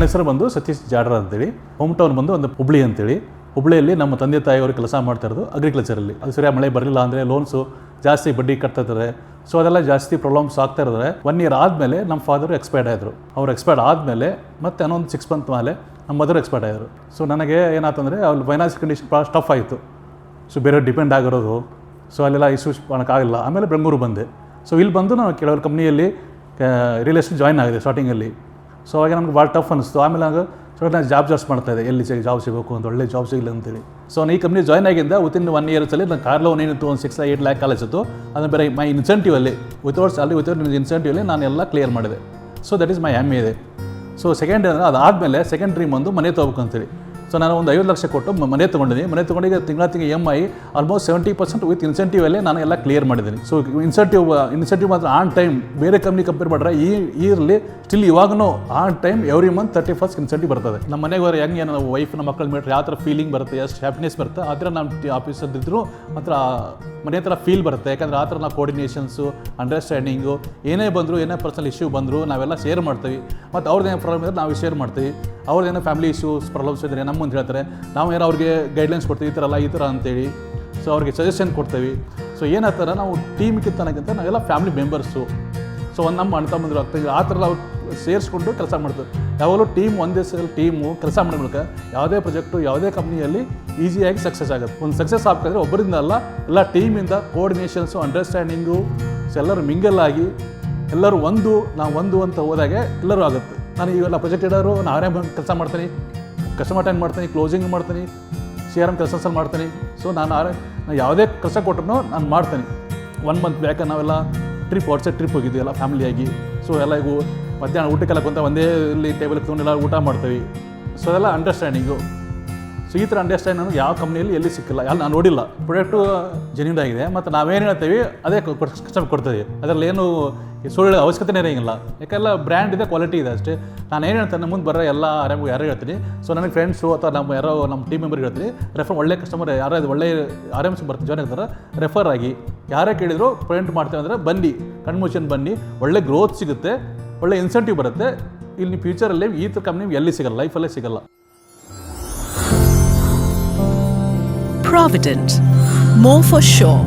ಹೆಸರು ಬಂದು ಸತೀಶ್ ಜಾಡ್ರ ಅಂತೇಳಿ. ಹೋಮ್ ಟೌನ್ ಬಂದು ಒಂದು ಹುಬ್ಳಿ ಅಂತೇಳಿ. ಹುಬ್ಳಿಯಲ್ಲಿ ನಮ್ಮ ತಂದೆ ತಾಯಿಯವರು ಕೆಲಸ ಮಾಡ್ತಾ ಇರೋದು ಅಗ್ರಿಕಲ್ಚರಲ್ಲಿ. ಅದು ಸರಿಯಾಗಿ ಮಳೆ ಬರಲಿಲ್ಲ ಅಂದರೆ ಲೋನ್ಸು ಜಾಸ್ತಿ ಬಡ್ಡಿ ಕಟ್ತಾ ಇದ್ದಾರೆ. ಸೊ ಅದೆಲ್ಲ ಜಾಸ್ತಿ ಪ್ರಾಬ್ಲಮ್ಸ್ ಆಗ್ತಾ ಇದ್ದಾರೆ. 1 year ಆದಮೇಲೆ ನಮ್ಮ ಫಾದರು ಎಕ್ಸ್ಪೈರ್ಡ್ ಆದರು. ಅವ್ರು ಎಕ್ಸ್ಪೈರ್ಡ್ ಆದಮೇಲೆ ಮತ್ತೆ ಇನ್ನೊಂದು 6 month ಮೇಲೆ ನಮ್ಮ ಮದರು ಎಕ್ಸ್ಪೈರ್ಡ್ ಆದರು. ಸೊ ನನಗೆ ಏನಾಯ್ತಂದರೆ ಅವ್ರ ಫೈನಾನ್ಸ್ ಕಂಡೀಷನ್ ಭಾಳ ಟಫ್ ಆಯಿತು. ಸೊ ಬೇರೆ ಡಿಪೆಂಡ್ ಆಗಿರೋದು. ಸೊ ಅಲ್ಲೆಲ್ಲ ಇಶ್ಯೂಸ್ ಮಾಡೋಕ್ಕಾಗಲ್ಲ. ಆಮೇಲೆ ಬೆಂಗಳೂರು ಬಂದೆ. ಸೊ ಇಲ್ಲಿ ಬಂದು ನಾನು ಕೆಲವರು ಕಂಪ್ನಿಯಲ್ಲಿ ರಿಯಲ್ ಎಸ್ಟೇಟ್ ಜಾಯ್ನ್ ಆಗಿದೆ ಸ್ಟಾರ್ಟಿಂಗಲ್ಲಿ. ಸೊ ಅವಾಗ ನಮ್ಗೆ ಭಾಳ ಟಫ್ ಅನ್ನಿಸ್ತು. ಆಮೇಲೆ ನಾನು ನಾನು ಜಾಬ್ ಸರ್ಚ್ ಮಾಡ್ತಾಯಿದ್ದೆ, ಎಲ್ಲಿ ಜಾಬ್ ಸಿಗಬೇಕು ಅಂತ, ಒಳ್ಳೆ ಜಾಬ್ ಸಿಗಲಿ ಅಂತೇಳಿ. ಸೊ ನಾನು ಈ ಕಂಪ್ನಿ ಜಾಯ್ನ್ ಆಗಿಂದ ವಿತಿನ್ 1 year ನನ್ನ ಕಾರ್ ಲೋನ್ ಏನಿತ್ತು ಒಂದು 6-8 lakh ಕಾಲೇಜ್ ಇತ್ತು. ಅದನ್ನು ಬೇರೆ ಮೈ ಇನ್ಸೆಂಟಿವಲ್ಲಿ ವಿತೌಟ್ ಸ್ಯಾಲ್ರಿ ವಿತೌಟ್ ಇನ್ಸೆಂಟಿವಲ್ಲಿ ನಾನು ಎಲ್ಲ ಕ್ಲಿಯರ್ ಮಾಡಿದೆ. ಸೊ ದಟ್ ಈಸ್ ಮೈ ಹೆಮ್ಮೆ ಇದೆ. ಸೊ ಸೆಕೆಂಡ್ ಅದಾದಮೇಲೆ ಸೆಕೆಂಡ್ ಡ್ರೀಮ್ ಒಂದು ಮನೆ ತೊಗೋಬೇಕಂತೇಳಿ. ಸೊ ನಾನು ಒಂದು 50 ಲಕ್ಷ ಕೊಟ್ಟು ಮನೆ ತೊಗೊಂಡಿದ್ದೀನಿ. ಮನೆ ತೊಗೊಂಡಿಗೆ ತಿಂಗಳ EMI ಆಲ್ಮೋಸ್ಟ್ 70% ವಿತ್ ಇನ್ಸೆಂಟಿವಲ್ಲೇ ನಾನು ಎಲ್ಲ ಕ್ಲಿಯರ್ ಮಾಡಿದ್ದೀನಿ. ಸೊ ಇನ್ಸೆಂಟಿವ್ ಮಾತ್ರ ಆನ್ ಟೈಮ್. ಬೇರೆ ಕಂಪೇರ್ ಮಾಡಿದ್ರೆ ಈ ಇಯರ್ಲಿ ಸ್ಟಿಲ್ ಇವಾಗೂ on time every month 31st incentive ಬರ್ತದೆ. ನಮ್ಮ ಮನೆಗೆ ಹೋದ್ರೆ ಹೆಂಗೆ ನಮ್ಮ ವೈಫ್ ನಮ್ಮ ಮಕ್ಕಳ ಮೇಲೆ ಯಾವ ಥರ ಫೀಲಿಂಗ್ ಬರುತ್ತೆ, ಎಷ್ಟು ಹ್ಯಾಪಿನೆಸ್ ಬರುತ್ತೆ, ಆ ಥರ ನಮ್ಮ ಆಫೀಸಲ್ಲಿದ್ದರೂ ಮಾತ್ರ ಮನೆ ಹತ್ರ ಫೀಲ್ ಬರುತ್ತೆ. ಯಾಕಂದರೆ ಆ ಥರ ನಾವು ಕೋರ್ಡಿನೇಷನ್ಸು, ಅಂಡರ್ಸ್ಟ್ಯಾಂಡಿಂಗು, ಏನೇ ಬಂದರೂ ಏನೇ ಪರ್ಸನಲ್ ಇಶ್ಯೂ ಬಂದರೂ ನಾವೆಲ್ಲ ಶೇರ್ ಮಾಡ್ತೀವಿ. ಮತ್ತು ಅವ್ರದ್ದೇನೋ ಪ್ರಾಬ್ಲಮ್ ಇದ್ದರೆ ನಾವು ಶೇರ್ ಮಾಡ್ತೀವಿ. ಅವ್ರದ್ದೇನೋ ಫ್ಯಾಮಿಲಿ ಇಶ್ಯೂಸ್ ಪ್ರಾಬ್ಲಮ್ಸ್ ಇದ್ದರೆ ನಮ್ಮ ಮುಂದೆ ಹೇಳ್ತಾರೆ. ನಾವು ಏನೋ ಅವ್ರಿಗೆ ಗೈಡ್ಲೈನ್ಸ್ ಕೊಡ್ತೀವಿ, ಈ ಥರ ಅಲ್ಲ ಈ ಥರ ಅಂತೇಳಿ. ಸೊ ಅವ್ರಿಗೆ ಸಜೆಷನ್ ಕೊಡ್ತೀವಿ. ಸೊ ಏನಾಗ್ತಾರೆ ನಾವು ಟೀಮ್ಗಿಂತನಕ್ಕಿಂತ ನಾವೆಲ್ಲ ಫ್ಯಾಮಿಲಿ ಮೆಂಬರ್ಸು. ಸೊ ಒಂದು ನಮ್ಮ ಅಣ್ಣ ತಮ್ಮಂದಿರು ಆಗ್ತಾಯಿದ್ರು. ಆ ಥರ ನಾವು ಸೇರಿಸ್ಕೊಂಡು ಕೆಲಸ ಮಾಡ್ತೀವಿ. ಯಾವಾಗಲೂ ಒಂದೇ ಟೀಮು ಕೆಲಸ ಮಾಡಬೇಕು. ಯಾವುದೇ ಪ್ರಾಜೆಕ್ಟು ಯಾವುದೇ ಕಂಪ್ನಿಯಲ್ಲಿ ಈಸಿಯಾಗಿ ಸಕ್ಸಸ್ ಆಗುತ್ತೆ. ಒಂದು ಸಕ್ಸಸ್ ಆಗ್ಬೇಕಾದ್ರೆ ಒಬ್ಬರಿಂದ ಅಲ್ಲ, ಎಲ್ಲ ಟೀಮಿಂದ ಕೋರ್ಡಿನೇಷನ್ಸು, ಅಂಡರ್ಸ್ಟ್ಯಾಂಡಿಂಗು. ಸೊ ಎಲ್ಲರೂ ಮಿಂಗಲ್ ಆಗಿ ಎಲ್ಲರೂ ನಾವು ಒಂದು ಅಂತ ಹೋದಾಗೆ ಎಲ್ಲರೂ ಆಗುತ್ತೆ. ನಾನು ಇವೆಲ್ಲ ಪ್ರಾಜೆಕ್ಟ್ ಇಡೋರು ನಾನೇ ಕೆಲಸ ಮಾಡ್ತೀನಿ, ಕಸ್ಟಮರ್ ಅಟೆಂಡ್ ಮಾಡ್ತೀನಿ, ಕ್ಲೋಸಿಂಗ್ ಮಾಡ್ತೀನಿ, CRM ಕೆಲಸಲ್ಲಿ ಮಾಡ್ತೀನಿ. ಸೊ ನಾನು ಯಾವುದೇ ಕೆಲಸ ಕೊಟ್ಟರು ನಾನು ಮಾಡ್ತೀನಿ. 1 month ಬ್ಯಾಕ್ ನಾವೆಲ್ಲ ವಾಟ್ಸಪ್ ಟ್ರಿಪ್ ಹೋಗಿದ್ವಿ ಎಲ್ಲ ಫ್ಯಾಮಿಲಿಯಾಗಿ. ಸೊ ಎಲ್ಲ ಈಗ ಮಧ್ಯಾಹ್ನ ಊಟಕ್ಕೆಲ್ಲ ಕುಂತ ಒಂದೇ ಇಲ್ಲಿ ಟೇಬಲ್ ತೊಗೊಂಡೆಲ್ಲ ಊಟ ಮಾಡ್ತೀವಿ. ಸೊ ಅದೆಲ್ಲ ಅಂಡರ್ಸ್ಟ್ಯಾಂಡಿಂಗು. ಸೊ ಈ ಥರ ಅಂಡರ್ಸ್ಟ್ಯಾಂಡ್ ಯಾವ ಕಂಪ್ನಿಯಲ್ಲಿ ಎಲ್ಲಿ ಸಿಕ್ಕಿಲ್ಲ, ನಾನು ನೋಡಿಲ್ಲ. ಪ್ರಾಡಕ್ಟು ಜೆನ್ಯೂನ್ ಆಗಿದೆ. ಮತ್ತು ನಾವೇನು ಹೇಳ್ತೀವಿ ಅದೇ ಕಸ್ಟಮರ್ ಕೊಡ್ತೀವಿ. ಅದರಲ್ಲಿ ಏನು ಸುಳ್ಳು ಅವಶ್ಯಕತೆನೇ ಇರೋಂಗಿಲ್ಲ. ಯಾಕೆಲ್ಲ ಬ್ರ್ಯಾಂಡ್ ಇದೆ, ಕ್ವಾಲಿಟಿ ಇದೆ ಅಷ್ಟೇ. ನಾನು ಏನು ಹೇಳ್ತೇನೆ ಮುಂದೆ ಬರೋ ಎಲ್ಲ ಯಾರು ಹೇಳ್ತೀನಿ. ಸೊ ನನಗೆ ಫ್ರೆಂಡ್ಸು ಅಥವಾ ನಮ್ಮ ಟೀಮ್ ಮೆಂಬರ್ಗೆ ಹೇಳ್ತೀನಿ, ಒಳ್ಳೆ ಕಸ್ಟಮರ್ ಯಾರು ಒಳ್ಳೆ RMs ಬರ್ತೀನಿ ಜಾಯ್ನ್ ಆಗ್ತಾರೆ, ರೆಫರ್ ಆಗಿ. ಯಾರೇ ಕೇಳಿದ್ರು ಪ್ರಿಂಟ್ ಮಾಡ್ತೇವೆ ಅಂದರೆ ಬನ್ನಿ, ಕಣ್ಮುಚ್ಚನ್ ಬನ್ನಿ. ಒಳ್ಳೆ ಗ್ರೋತ್ ಸಿಗುತ್ತೆ, ಒಳ್ಳೆ ಇನ್ಸೆಂಟಿವ್ ಬರುತ್ತೆ. ಇಲ್ಲಿ ಫ್ಯೂಚರಲ್ಲಿ ಈ ಥರ ಕಂಪ್ನಿ ಎಲ್ಲಿ ಸಿಗಲ್ಲ, ಲೈಫಲ್ಲೇ ಸಿಗಲ್ಲ. Provident, more for sure.